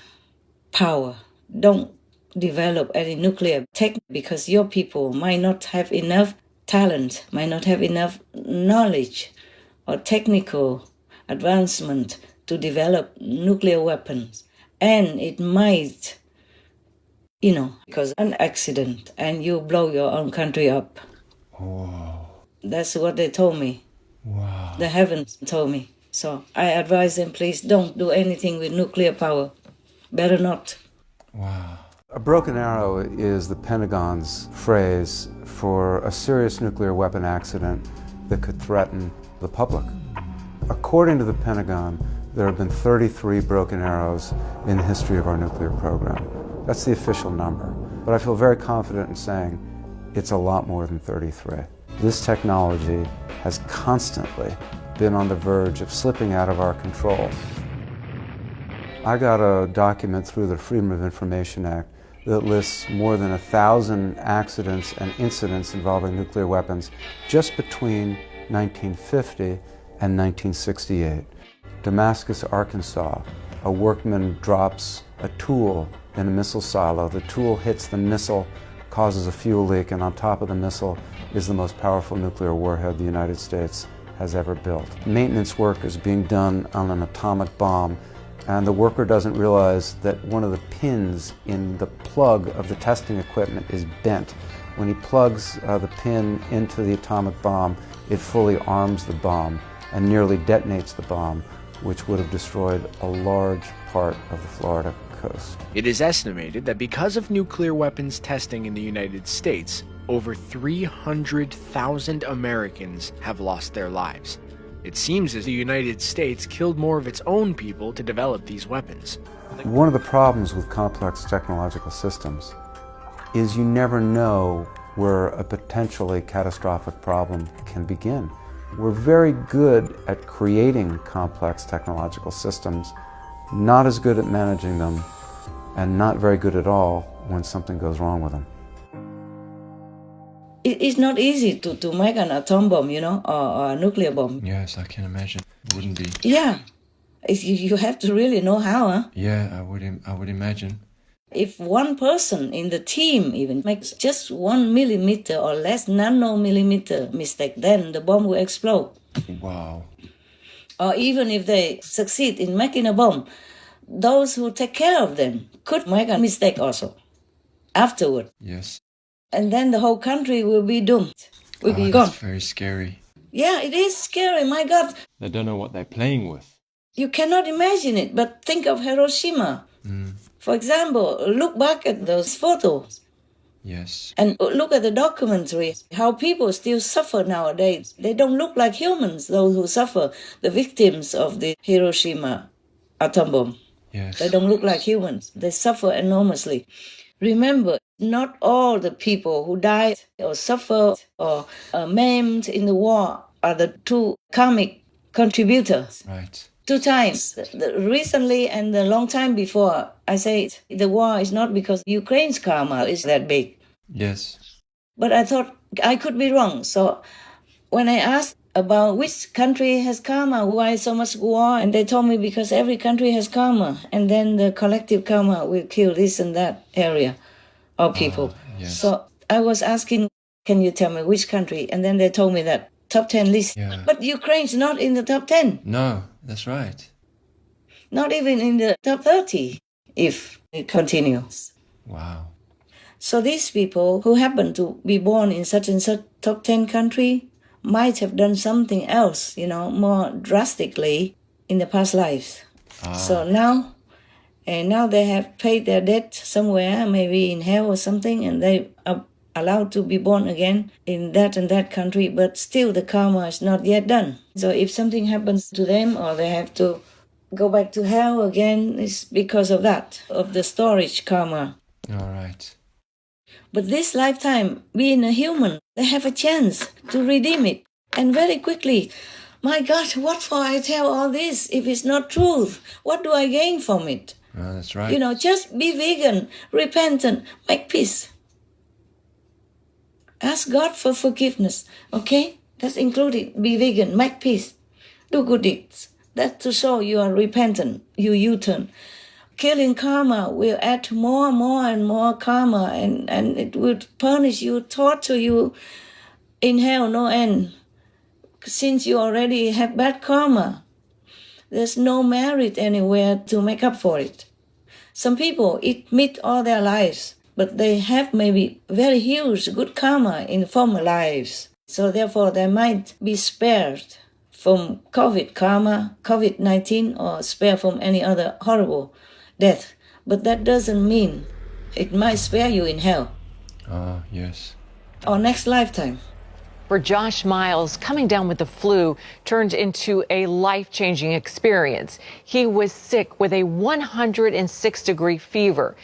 power. Don't develop any nuclear tech because your people might not have enough talent, might not have enough knowledge or technical advancement to develop nuclear weapons. And it might, because an accident and you blow your own country up. Oh. That's what they told me. Wow. The heavens told me. So I advise them, please don't do anything with nuclear power. Better not. Wow. A broken arrow is the Pentagon's phrase for a serious nuclear weapon accident that could threaten the public. According to the Pentagon, there have been 33 broken arrows in the history of our nuclear program. That's the official number. But I feel very confident in saying it's a lot more than 33. This technology has constantly been on the verge of slipping out of our control. I got a document through the Freedom of Information Act that lists more than 1,000 accidents and incidents involving nuclear weapons just between 1950 and 1968. Damascus, Arkansas, a workman drops a tool in a missile silo. The tool hits the missile, causes a fuel leak, and on top of the missile is the most powerful nuclear warhead the United States has ever built. Maintenance work is being done on an atomic bomb, and the worker doesn't realize that one of the pins in the plug of the testing equipment is bent. When he plugs the pin into the atomic bomb, it fully arms the bomb and nearly detonates the bomb, which would have destroyed a large part of the Florida coast. It is estimated that because of nuclear weapons testing in the United States, over 300,000 Americans have lost their lives. It seems as the United States killed more of its own people to develop these weapons. One of the problems with complex technological systems is you never know where a potentially catastrophic problem can begin. We're very good at creating complex technological systems, not as good at managing them, and not very good at all when something goes wrong with them. It's not easy to make an atom bomb, or a nuclear bomb. Yes, I can imagine. It wouldn't be. Yeah. You have to really know how, huh? Yeah, I would imagine. If one person in the team even makes just 1 millimeter or less nanomillimeter mistake, then the bomb will explode. Wow. Or even if they succeed in making a bomb, those who take care of them could make a mistake also afterward. Yes. And then the whole country will be doomed. Will be gone. That's very scary. Yeah, it is scary, my God. They don't know what they're playing with. You cannot imagine it, but think of Hiroshima. For example, look back at those photos. Yes. And look at the documentary, how people still suffer nowadays. They don't look like humans, those who suffer, the victims of the Hiroshima atom bomb. Yes. They don't look like humans. They suffer enormously. Remember, not all the people who died or suffered or maimed in the war are the true karmic contributors. Right. 2 times, recently and a long time before, I say the war is not because Ukraine's karma is that big. Yes. But I thought I could be wrong. So when I asked about which country has karma, why so much war, and they told me because every country has karma, and then the collective karma will kill this and that area of people. Yes. So I was asking, can you tell me which country? And then they told me that top 10 list. Yeah. But Ukraine's not in the top 10. No, that's right. Not even in the top 30, if it continues. Wow. So these people who happen to be born in such and such top 10 country might have done something else, more drastically in the past lives. So now they have paid their debt somewhere, maybe in hell or something, and they are allowed to be born again in that and that country, but still the karma is not yet done. So if something happens to them or they have to go back to hell again, it's because of that, of the storage karma. All right. But this lifetime, being a human, they have a chance to redeem it. And very quickly, my God, what for I tell all this if it's not truth? What do I gain from it? Oh, that's right. Just be vegan, repentant, make peace. Ask God for forgiveness, okay? That's included. Be vegan, make peace, do good deeds. That's to show you are repentant, you U-turn. Killing karma will add more and more karma, and it will punish you, torture you in hell, no end. Since you already have bad karma. There's no merit anywhere to make up for it. Some people eat meat all their lives, but they have maybe very huge good karma in former lives. So therefore they might be spared from COVID karma, COVID-19, or spared from any other horrible death. But that doesn't mean it might spare you in hell. Yes. Or next lifetime. For Josh Miles, coming down with the flu turned into a life-changing experience. He was sick with a 106-degree fever.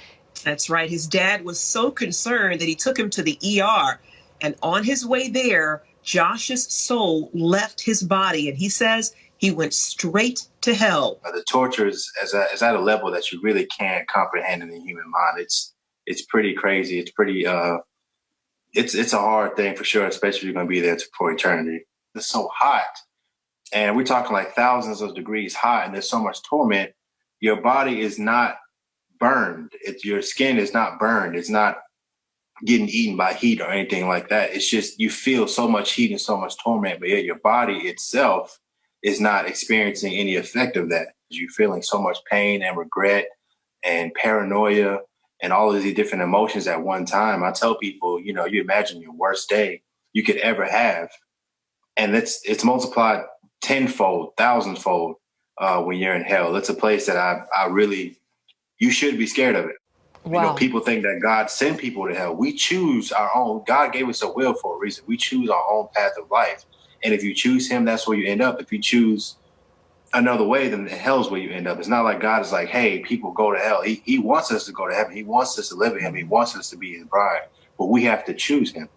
That's right. His dad was so concerned that he took him to the ER. And on his way there, Josh's soul left his body. And he says he went straight to hell. The torture is at a level that you really can't comprehend in the human mind. It's pretty crazy. It's pretty, it's a hard thing for sure, especially if you're going to be there for eternity. It's so hot. And we're talking like thousands of degrees hot, and there's so much torment. Your body is not burned. Your skin is not burned. It's not getting eaten by heat or anything like that. It's just you feel so much heat and so much torment, but yet your body itself is not experiencing any effect of that. You're feeling so much pain and regret and paranoia and all of these different emotions at one time. I tell people, you imagine your worst day you could ever have, and it's multiplied tenfold, thousandfold when you're in hell. It's a place that I really, you should be scared of it. Wow. People think that God sent people to hell. We choose our own. God gave us a will for a reason. We choose our own path of life. And if you choose him, that's where you end up. If you choose another way, then hell's where you end up. It's not like God is like, hey, people go to hell. He wants us to go to heaven. He wants us to live with him. He wants us to be his bride. But we have to choose him.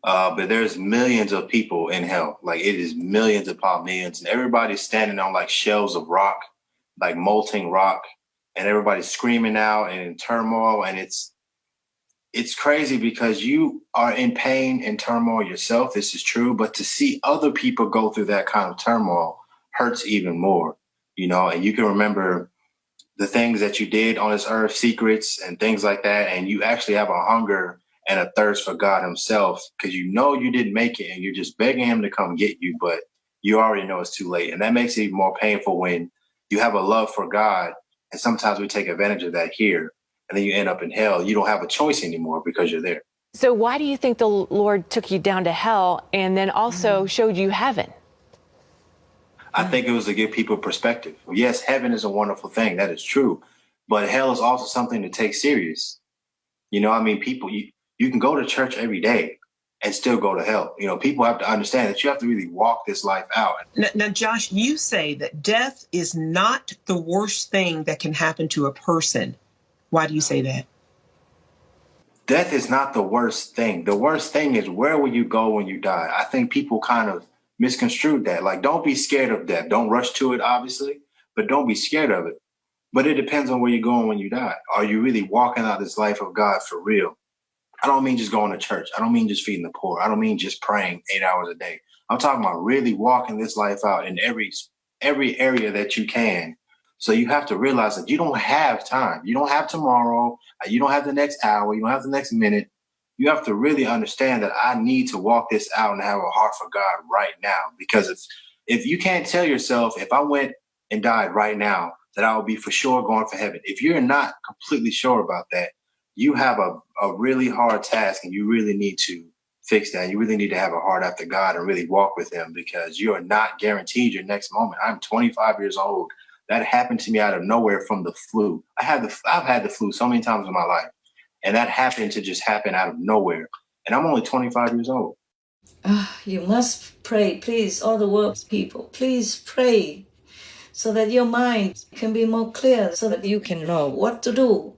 But there's millions of people in hell. Like, it is millions upon millions. And everybody's standing on like shelves of rock, like molten rock. And everybody's screaming out and in turmoil. And it's crazy because you are in pain and turmoil yourself. This is true. But to see other people go through that kind of turmoil hurts even more, and you can remember the things that you did on this earth, secrets and things like that. And you actually have a hunger and a thirst for God himself because you didn't make it and you're just begging him to come get you. But you already know it's too late. And that makes it even more painful when you have a love for God. And sometimes we take advantage of that here. And then you end up in hell. You don't have a choice anymore because you're there. So why do you think the Lord took you down to hell and then also showed you heaven? I think it was to give people perspective. Yes, heaven is a wonderful thing. That is true. But hell is also something to take serious. People, you can go to church every day and still go to hell. People have to understand that you have to really walk this life out. Now, Josh, you say that death is not the worst thing that can happen to a person. Why do you say that? Death is not the worst thing. The worst thing is, where will you go when you die? I think people kind of misconstrued that. Like, don't be scared of death. Don't rush to it, obviously, but don't be scared of it. But it depends on where you're going when you die. Are you really walking out this life of God for real? I don't mean just going to church. I don't mean just feeding the poor. I don't mean just praying 8 hours a day. I'm talking about really walking this life out in every area that you can. So you have to realize that you don't have time. You don't have tomorrow. You don't have the next hour. You don't have the next minute. You have to really understand that I need to walk this out and have a heart for God right now. Because if you can't tell yourself, if I went and died right now, that I will be for sure going for heaven. If you're not completely sure about that, you have a really hard task, and you really need to fix that. You really need to have a heart after God and really walk with him, because you are not guaranteed your next moment. I'm 25 years old. That happened to me out of nowhere from the flu. I've had the flu so many times in my life, and that happened to just happen out of nowhere. And I'm only 25 years old. You must pray, please, all the world people, please pray so that your mind can be more clear, so that you can know what to do.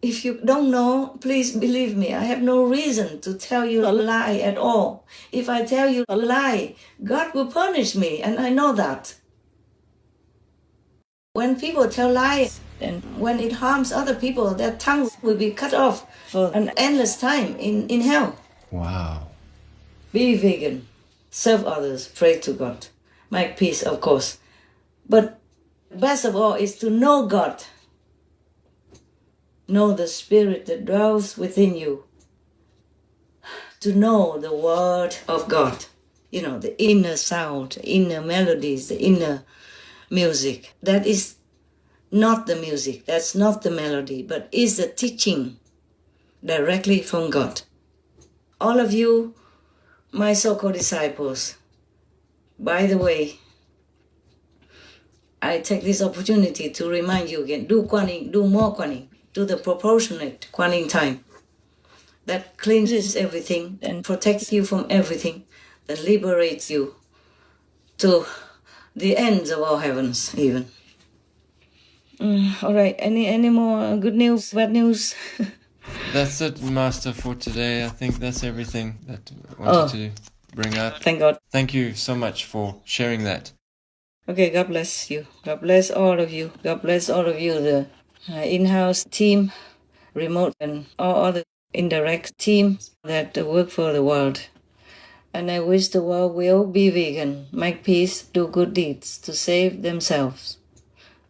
If you don't know, please believe me, I have no reason to tell you a lie at all. If I tell you a lie, God will punish me, and I know that. When people tell lies, and when it harms other people, their tongues will be cut off for an endless time in hell. Wow. Be vegan, serve others, pray to God, make peace, of course. But best of all is to know God. Know the spirit that dwells within you. To know the word of God. The inner sound, the inner melodies, the inner music. That is not the music, that's not the melody, but is the teaching directly from God. All of you, my so-called disciples, by the way, I take this opportunity to remind you again, do Kuan, do more Kuan, do the proportionate Kuan time. That cleanses everything and protects you from everything, that liberates you to the ends of our heavens even. All right, any more good news, bad news? That's it, Master, for today. I think that's everything that I wanted to bring up. Thank God. Thank you so much for sharing that. Okay, God bless you. God bless all of you. God bless all of you, the in-house team, remote, and all other indirect teams that work for the world. And I wish the world will be vegan, make peace, do good deeds to save themselves,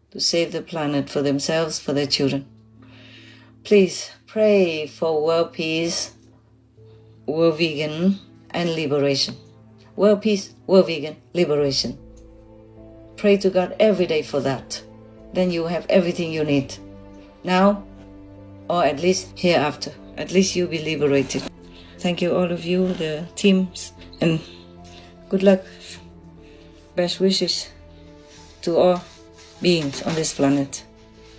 to save the planet for themselves, for their children. Please pray for world peace, world vegan, and liberation. World peace, world vegan, liberation. Pray to God every day for that. Then you have everything you need. Now, or at least hereafter. At least you'll be liberated. Thank you, all of you, the teams, and good luck. Best wishes to all beings on this planet.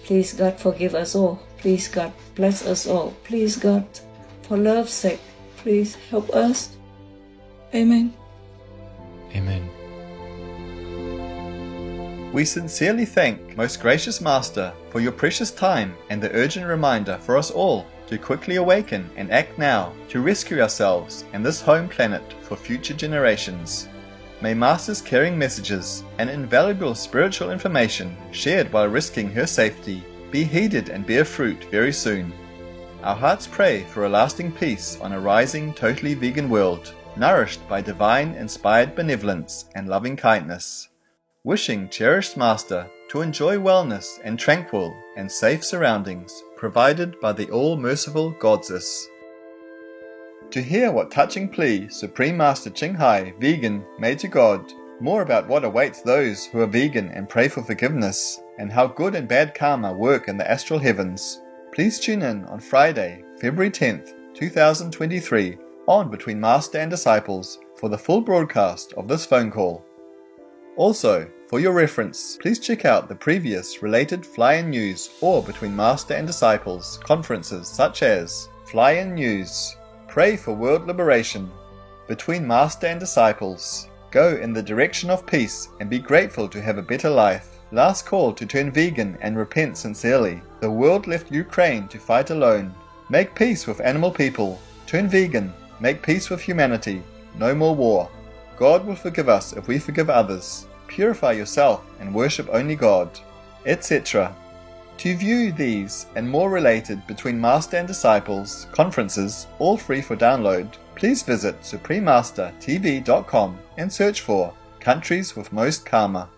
Please, God, forgive us all. Please, God, bless us all. Please, God, for love's sake, please help us. Amen. Amen. We sincerely thank Most Gracious Master for your precious time and the urgent reminder for us all to quickly awaken and act now to rescue ourselves and this home planet for future generations. May Master's caring messages and invaluable spiritual information shared while risking her safety be heeded and bear fruit very soon. Our hearts pray for a lasting peace on a rising, totally vegan world, nourished by divine inspired benevolence and loving kindness. Wishing cherished Master to enjoy wellness and tranquil and safe surroundings provided by the all-merciful Goddess. To hear what touching plea Supreme Master Ching Hai, vegan, made to God, more about what awaits those who are vegan and pray for forgiveness, and how good and bad karma work in the astral heavens, please tune in on Friday, February 10th, 2023, on Between Master and Disciples for the full broadcast of this phone call. Also, for your reference, please check out the previous related Fly-In News or Between Master and Disciples conferences such as Fly-In News, Pray for World Liberation, Between Master and Disciples, Go in the Direction of Peace and Be Grateful to Have a Better Life, Last Call to Turn Vegan and Repent Sincerely, The World Left Ukraine to Fight Alone, Make Peace with Animal People, Turn Vegan, Make Peace with Humanity, No More War, God will forgive us if we forgive others, Purify yourself and worship only God, etc. To view these and more related Between Master and Disciples conferences, all free for download, please visit suprememastertv.com and search for Countries with Most Karma.